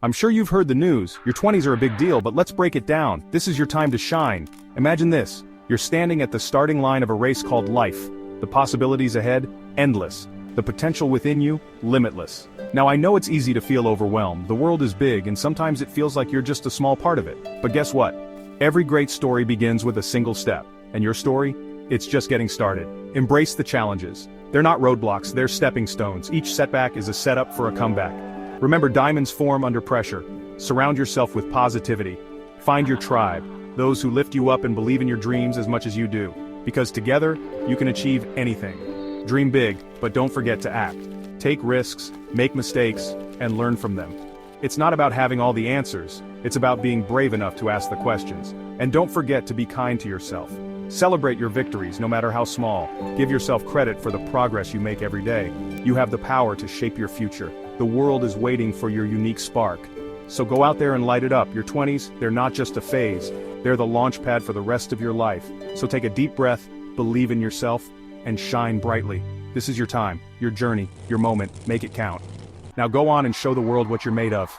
I'm sure you've heard the news, your 20s are a big deal, but let's break it down. This is your time to shine. Imagine this. You're standing at the starting line of a race called life. The possibilities ahead, endless. The potential within you, limitless. Now I know it's easy to feel overwhelmed, the world is big and sometimes it feels like you're just a small part of it. But guess what? Every great story begins with a single step. And your story? It's just getting started. Embrace the challenges. They're not roadblocks, they're stepping stones. Each setback is a setup for a comeback. Remember, diamonds form under pressure. Surround yourself with positivity. Find your tribe, those who lift you up and believe in your dreams as much as you do. Because together, you can achieve anything. Dream big, but don't forget to act. Take risks, make mistakes, and learn from them. It's not about having all the answers, it's about being brave enough to ask the questions. And don't forget to be kind to yourself. Celebrate your victories, no matter how small. Give yourself credit for the progress you make every day. You have the power to shape your future. The world is waiting for your unique spark. So go out there and light it up. Your 20s, they're not just a phase. They're the launch pad for the rest of your life. So take a deep breath, believe in yourself, and shine brightly. This is your time, your journey, your moment. Make it count. Now go on and show the world what you're made of.